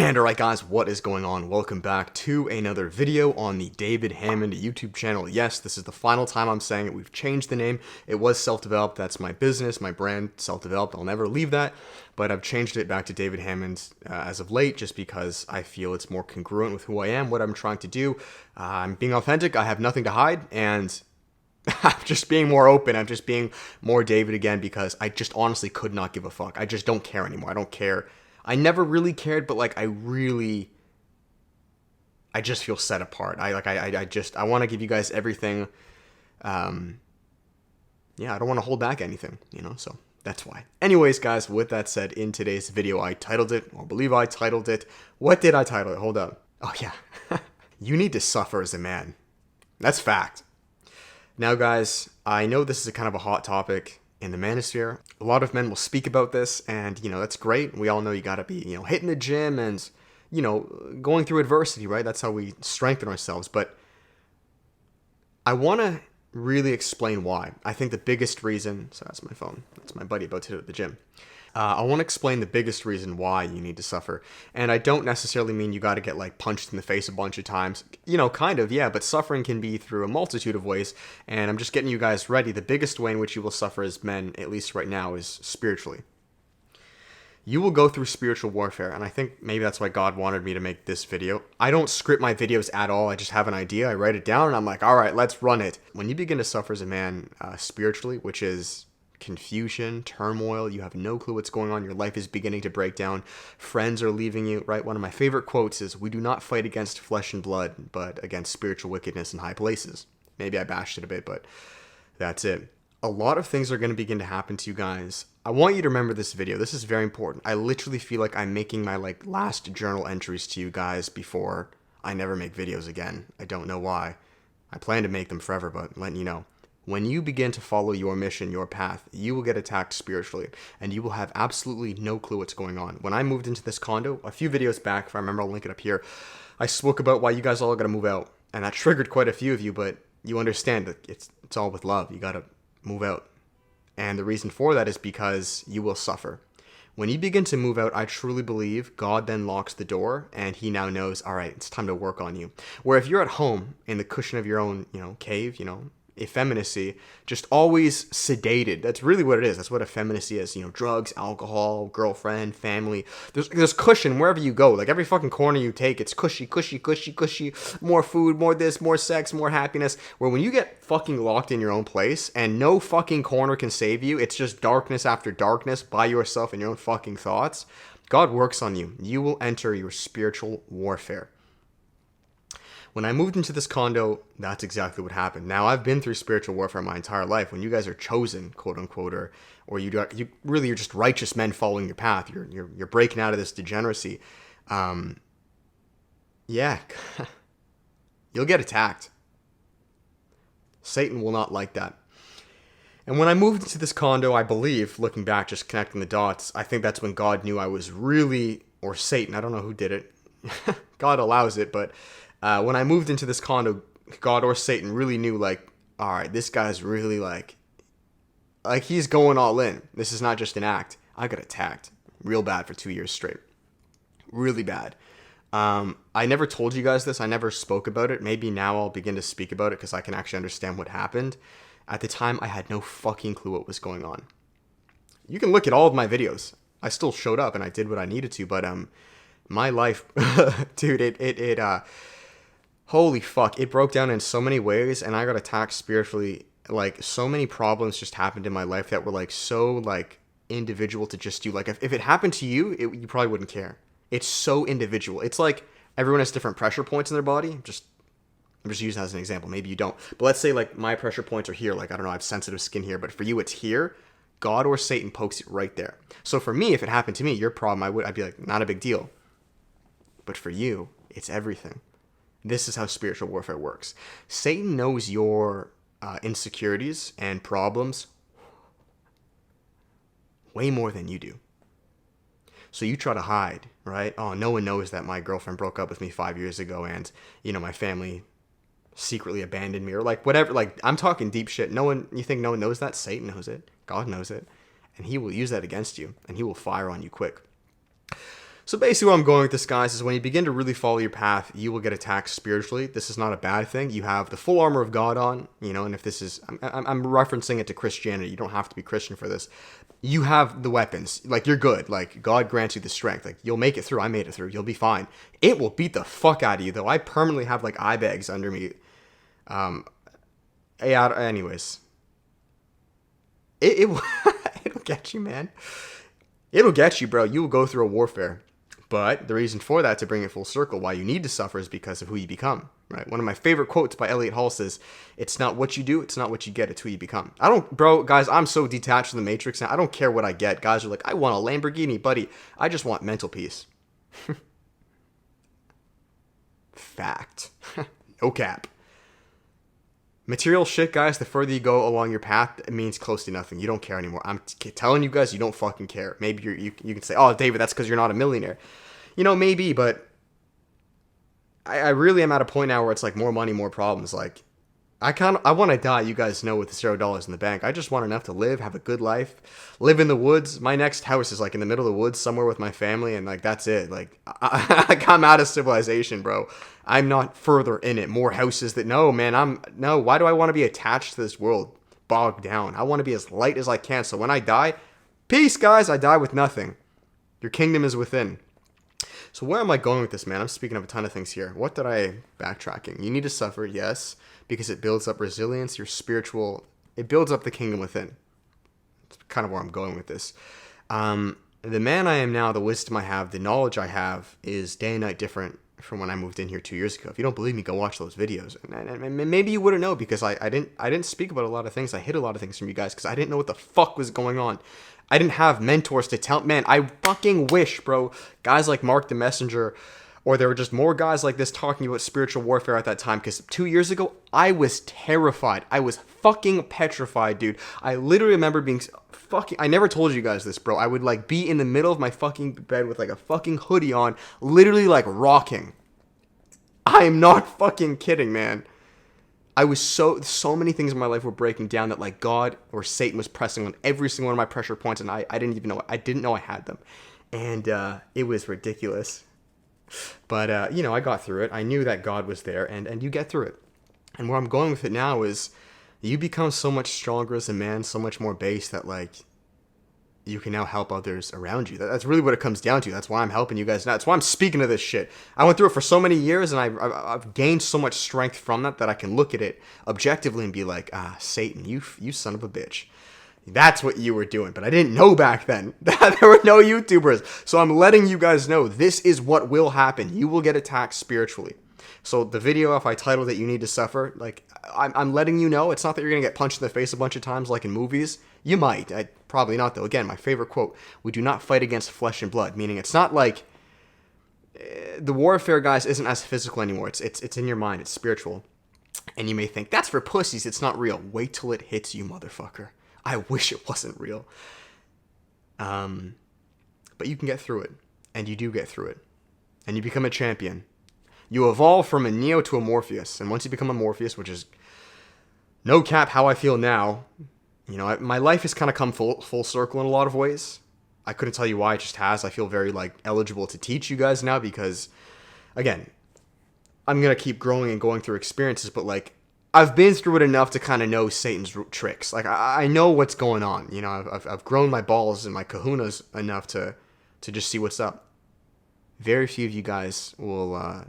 And alright guys, what is going on? Welcome back to another video on the David Hammond YouTube channel. Yes, this is the final time I'm saying it. We've changed the name. It was self-developed. That's my business, my brand, self-developed. I'll never leave that. But I've changed it back to David Hammond as of late just because I feel it's more congruent with who I am, what I'm trying to do. I'm being authentic. I have nothing to hide. And I'm just being more open. I'm just being more David again because I just honestly could not give a fuck. I just don't care anymore. I don't care. I never really cared, but like I just feel set apart. I want to give you guys everything. Yeah, I don't want to hold back anything, so that's why. Anyways, guys, with that said, in today's video, I titled it, or believe I titled it. What did I title it? Hold up. Oh yeah. You need to suffer as a man. That's fact. Now, guys, I know this is a kind of a hot topic in the manosphere. A lot of men will speak about this, and, that's great. We all know you gotta be, hitting the gym and, going through adversity, right? That's how we strengthen ourselves. But I want to really explain why. I think the biggest reason, so that's my phone. That's my buddy about to hit at the gym. I want to explain the biggest reason why you need to suffer. And I don't necessarily mean you got to get like punched in the face a bunch of times. Kind of, yeah, but suffering can be through a multitude of ways. And I'm just getting you guys ready. The biggest way in which you will suffer as men, at least right now, is spiritually. You will go through spiritual warfare. And I think maybe that's why God wanted me to make this video. I don't script my videos at all. I just have an idea. I write it down and I'm like, all right, let's run it. When you begin to suffer as a man spiritually, which is confusion, turmoil, you have no clue what's going on, your life is beginning to break down, friends are leaving you, right? One of my favorite quotes is, we do not fight against flesh and blood, but against spiritual wickedness in high places. Maybe I bashed it a bit, but that's it. A lot of things are going to begin to happen to you guys. I want you to remember this video. This is very important. I literally feel like I'm making my last journal entries to you guys before I never make videos again. I don't know why. I plan to make them forever, but letting you know. When you begin to follow your mission, your path, you will get attacked spiritually, and you will have absolutely no clue what's going on. When I moved into this condo, a few videos back, if I remember, I'll link it up here, I spoke about why you guys all got to move out, and that triggered quite a few of you, but you understand that it's all with love. You got to move out, and the reason for that is because you will suffer. When you begin to move out, I truly believe God then locks the door, and he now knows, all right, it's time to work on you. Where if you're at home in the cushion of your own, cave, effeminacy, just always sedated. That's really what it is. That's what effeminacy is. Drugs, alcohol, girlfriend, family. There's cushion wherever you go. Like every fucking corner you take, it's cushy, cushy, cushy, cushy. More food, more this, more sex, more happiness. Where when you get fucking locked in your own place and no fucking corner can save you, it's just darkness after darkness by yourself and your own fucking thoughts. God works on you. You will enter your spiritual warfare. When I moved into this condo, that's exactly what happened. Now, I've been through spiritual warfare my entire life. When you guys are chosen, quote unquote, or you're just righteous men following your path. You're breaking out of this degeneracy. Yeah, you'll get attacked. Satan will not like that. And when I moved into this condo, I believe, looking back, just connecting the dots, I think that's when God knew I was really, or Satan, I don't know who did it. God allows it, but when I moved into this condo, God or Satan really knew, all right, this guy's really like he's going all in. This is not just an act. I got attacked real bad for 2 years straight. Really bad. I never told you guys this. I never spoke about it. Maybe now I'll begin to speak about it because I can actually understand what happened. At the time, I had no fucking clue what was going on. You can look at all of my videos. I still showed up and I did what I needed to, but my life, dude, holy fuck, it broke down in so many ways, and I got attacked spiritually. So many problems just happened in my life that were so individual to just you. If it happened to you, you probably wouldn't care. It's so individual. It's like everyone has different pressure points in their body. I'm just using that as an example. Maybe you don't. But let's say my pressure points are here. I don't know, I have sensitive skin here, but for you it's here. God or Satan pokes it right there. So for me, if it happened to me, your problem, I'd be not a big deal. But for you, it's everything. This is how spiritual warfare works. Satan knows your insecurities and problems way more than you do. So you try to hide, right? Oh, no one knows that my girlfriend broke up with me 5 years ago and, my family secretly abandoned me or whatever. I'm talking deep shit. You think no one knows that? Satan knows it. God knows it. And he will use that against you and he will fire on you quick. So basically what I'm going with this, guys, is when you begin to really follow your path, you will get attacked spiritually. This is not a bad thing. You have the full armor of God on, and if this is, I'm referencing it to Christianity. You don't have to be Christian for this. You have the weapons. Like, you're good. Like, God grants you the strength. Like, you'll make it through. I made it through. You'll be fine. It will beat the fuck out of you, though. I permanently have, like, eye bags under me. Yeah, anyways. It'll get you, man. It'll get you, bro. You will go through a warfare. But the reason for that, to bring it full circle, why you need to suffer is because of who you become, right? One of my favorite quotes by Elliot Hall says, it's not what you do, it's not what you get, it's who you become. Guys, I'm so detached from the Matrix now. I don't care what I get. Guys are like, I want a Lamborghini, buddy. I just want mental peace. Fact. No cap. Material shit, guys, the further you go along your path, it means close to nothing. You don't care anymore. I'm telling you guys, you don't fucking care. Maybe you can say, oh, David, that's because you're not a millionaire. Maybe, but I really am at a point now where it's like more money, more problems. Like, I want to die, you guys know, with $0 in the bank. I just want enough to live, have a good life, live in the woods. My next house is like in the middle of the woods somewhere with my family, and like that's it. Like, I'm out of civilization, bro. I'm not further in it. More houses that, no, man, why do I want to be attached to this world, bogged down? I want to be as light as I can, so when I die, peace, guys, I die with nothing. Your kingdom is within. So where am I going with this, man? I'm speaking of a ton of things here. What did I backtracking? You need to suffer, yes, because it builds up resilience, your spiritual, it builds up the kingdom within. That's kind of where I'm going with this. The man I am now, the wisdom I have, the knowledge I have is day and night different from when I moved in here 2 years ago. If you don't believe me, go watch those videos. And maybe you wouldn't know because I didn't speak about a lot of things. I hid a lot of things from you guys because I didn't know what the fuck was going on. I didn't have mentors to tell. Man, I fucking wish, bro, guys like Mark the Messenger, or there were just more guys like this talking about spiritual warfare at that time, because 2 years ago, I was terrified. I was fucking petrified, dude. I literally remember being fucking, I never told you guys this, bro. I would like be in the middle of my fucking bed with like a fucking hoodie on, literally like rocking. I am not fucking kidding, man. I was so many things in my life were breaking down that like God or Satan was pressing on every single one of my pressure points, and I didn't even know, I didn't know I had them. And it was ridiculous. But, I got through it. I knew that God was there, and you get through it. And where I'm going with it now is you become so much stronger as a man, so much more base that, like, you can now help others around you. That's really what it comes down to. That's why I'm helping you guys now. That's why I'm speaking of this shit. I went through it for so many years, and I've gained so much strength from that I can look at it objectively and be like, Satan, you son of a bitch. That's what you were doing. But I didn't know back then that there were no YouTubers. So I'm letting you guys know this is what will happen. You will get attacked spiritually. So the video, if I titled it, You Need to Suffer, like, I'm letting you know. It's not that you're going to get punched in the face a bunch of times like in movies. You might. Probably not, though. Again, my favorite quote, we do not fight against flesh and blood. Meaning it's not like the warfare, guys, isn't as physical anymore. It's in your mind. It's spiritual. And you may think, that's for pussies. It's not real. Wait till it hits you, motherfucker. I wish it wasn't real. But you can get through it. And you do get through it. And you become a champion. You evolve from a Neo to a Morpheus. And once you become a Morpheus, which is no cap how I feel now, my life has kind of come full circle in a lot of ways. I couldn't tell you why, it just has. I feel very, like, eligible to teach you guys now because, again, I'm going to keep growing and going through experiences, but, like, I've been through it enough to kind of know Satan's tricks. Like, I know what's going on. I've grown my balls and my kahunas enough to just see what's up. Very few of you guys are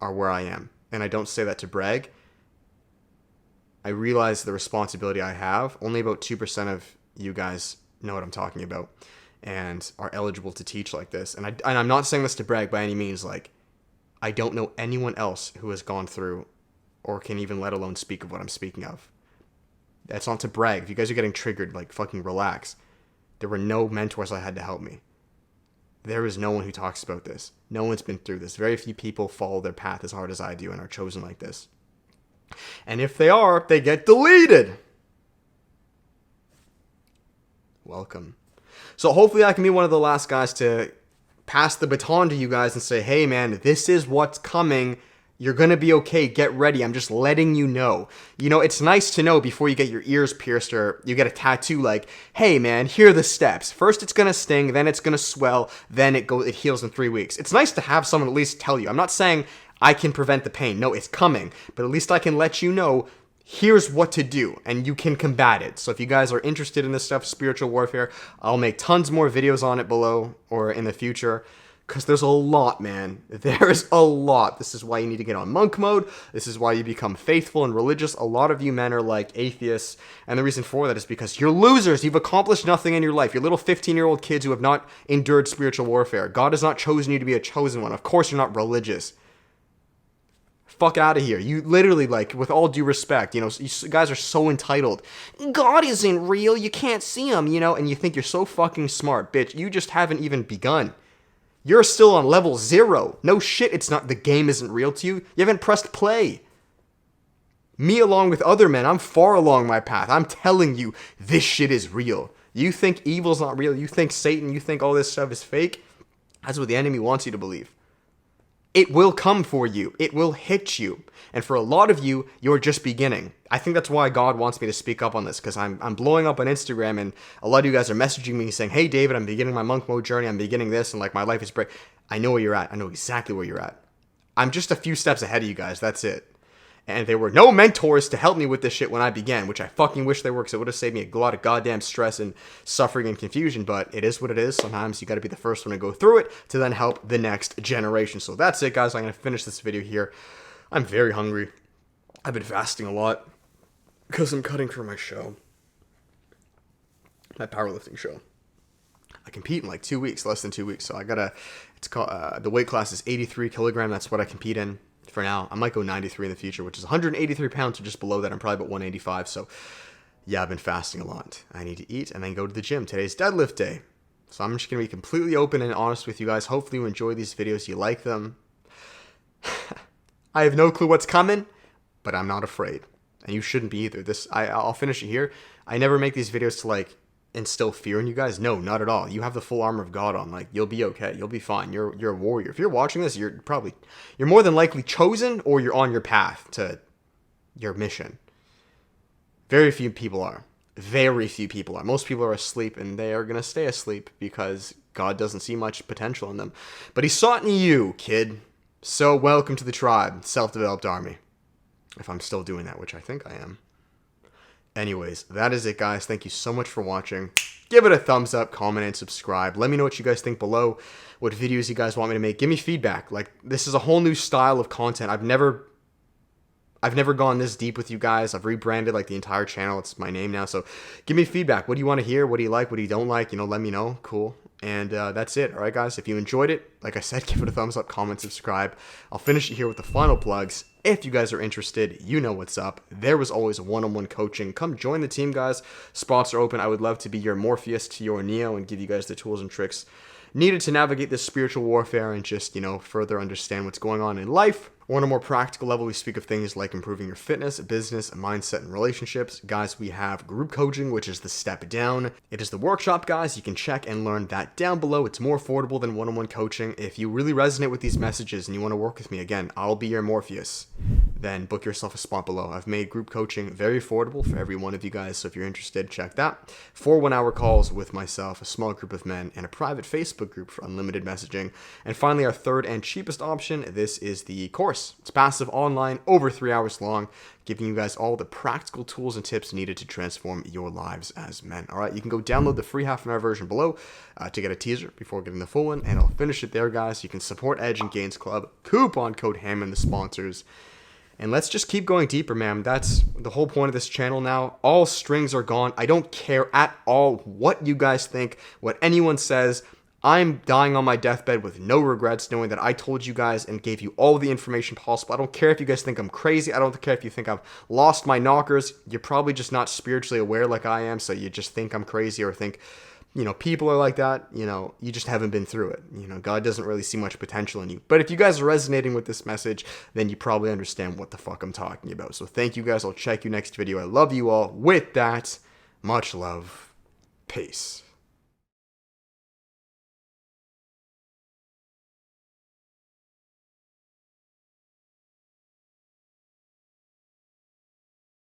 where I am. And I don't say that to brag. I realize the responsibility I have. Only about 2% of you guys know what I'm talking about and are eligible to teach like this. And I'm not saying this to brag by any means. Like, I don't know anyone else who has gone through or can even let alone speak of what I'm speaking of. That's not to brag. If you guys are getting triggered, like, fucking relax. There were no mentors I had to help me. There is no one who talks about this. No one's been through this. Very few people follow their path as hard as I do and are chosen like this. And if they are, they get deleted. Welcome. So hopefully I can be one of the last guys to pass the baton to you guys and say, hey man, this is what's coming. You're going to be okay. Get ready. I'm just letting you know. You know, it's nice to know before you get your ears pierced or you get a tattoo like, hey man, here are the steps. First it's going to sting, then it's going to swell, then it heals in 3 weeks. It's nice to have someone at least tell you. I'm not saying I can prevent the pain. No, it's coming. But at least I can let you know, here's what to do, and you can combat it. So if you guys are interested in this stuff, spiritual warfare, I'll make tons more videos on it below or in the future. Because there's a lot, man. There's a lot. This is why you need to get on monk mode. This is why you become faithful and religious. A lot of you men are like atheists. And the reason for that is because you're losers. You've accomplished nothing in your life. You're little 15-year-old kids who have not endured spiritual warfare. God has not chosen you to be a chosen one. Of course you're not religious. Fuck out of here. You literally, like, with all due respect, you know, you guys are so entitled. God isn't real. You can't see him, you know, and you think you're so fucking smart. Bitch, you just haven't even begun. You're still on level 0. No shit, it's not, the game isn't real to you. You haven't pressed play. Me along with other men, I'm far along my path. I'm telling you, this shit is real. You think evil's not real. You think Satan, you think all this stuff is fake. That's what the enemy wants you to believe. It will come for you. It will hit you. And for a lot of you, you're just beginning. I think that's why God wants me to speak up on this, because I'm blowing up on Instagram, and a lot of you guys are messaging me saying, hey, David, I'm beginning my monk mode journey. I'm beginning this, and like my life is break. I know where you're at. I know exactly where you're at. I'm just a few steps ahead of you guys. That's it. And there were no mentors to help me with this shit when I began, which I fucking wish there were, because it would have saved me a lot of goddamn stress and suffering and confusion. But it is what it is. Sometimes you got to be the first one to go through it to then help the next generation. So that's it, guys. I'm going to finish this video here. I'm very hungry. I've been fasting a lot because I'm cutting for my show, my powerlifting show. I compete in like 2 weeks, less than 2 weeks. So I gotta, it's called, the weight class is 83 kilogram. That's what I compete in for now. I might go 93 in the future, which is 183 pounds or just below that. I'm probably about 185. So yeah, I've been fasting a lot. I need to eat and then go to the gym. Today's deadlift day. So I'm just going to be completely open and honest with you guys. Hopefully you enjoy these videos. You like them. I have no clue what's coming, but I'm not afraid. And you shouldn't be either. I'll finish it here. I never make these videos to like instill fear in you guys. No, not at all. You have the full armor of God on. Like, you'll be okay. You'll be fine. You're a warrior. If you're watching this, you're more than likely chosen, or you're on your path to your mission. Very few people are. Very few people are. Most people are asleep, and they are going to stay asleep because God doesn't see much potential in them. But he saw it in you, kid. So welcome to the tribe, self-developed army. If I'm still doing that, which I think I am. Anyways, that is it, guys. Thank you so much for watching. Give it a thumbs up, comment, and subscribe. Let me know what you guys think below, what videos you guys want me to make. Give me feedback. Like, this is a whole new style of content. I've never gone this deep with you guys. I've rebranded like the entire channel. It's my name now. So give me feedback. What do you want to hear? What do you like? What do you don't like? You know, let me know. Cool. And that's it. All right, guys. If you enjoyed it, like I said, give it a thumbs up, comment, subscribe. I'll finish it here with the final plugs. If you guys are interested, you know what's up. There was always one-on-one coaching. Come join the team, guys. Spots are open. I would love to be your Morpheus to your Neo and give you guys the tools and tricks needed to navigate this spiritual warfare and just, you know, further understand what's going on in life. Or on a more practical level, we speak of things like improving your fitness, business, mindset, and relationships. Guys, we have group coaching, which is the step down. It is the workshop, guys. You can check and learn that down below. It's more affordable than one-on-one coaching. If you really resonate with these messages and you want to work with me, again, I'll be your Morpheus. Then book yourself a spot below. I've made group coaching very affordable for every one of you guys, so if you're interested, check that. 4 one-hour calls with myself, a small group of men, and a private Facebook group for unlimited messaging. And finally, our third and cheapest option, this is the course. It's passive, online, over 3 hours long, giving you guys all the practical tools and tips needed to transform your lives as men. All right, you can go download the free half-an-hour version below to get a teaser before getting the full one, and I'll finish it there, guys. You can support Edge and Gains Club, coupon code Hammond, the sponsors. And let's just keep going deeper, man. That's the whole point of this channel now. All strings are gone. I don't care at all what you guys think, what anyone says. I'm dying on my deathbed with no regrets, knowing that I told you guys and gave you all the information possible. I don't care if you guys think I'm crazy. I don't care if you think I've lost my knockers. You're probably just not spiritually aware like I am, so you just think I'm crazy or think, you know, people are like that. You know, you just haven't been through it. You know, God doesn't really see much potential in you. But if you guys are resonating with this message, then you probably understand what the fuck I'm talking about. So thank you guys. I'll check you next video. I love you all. With that, much love. Peace.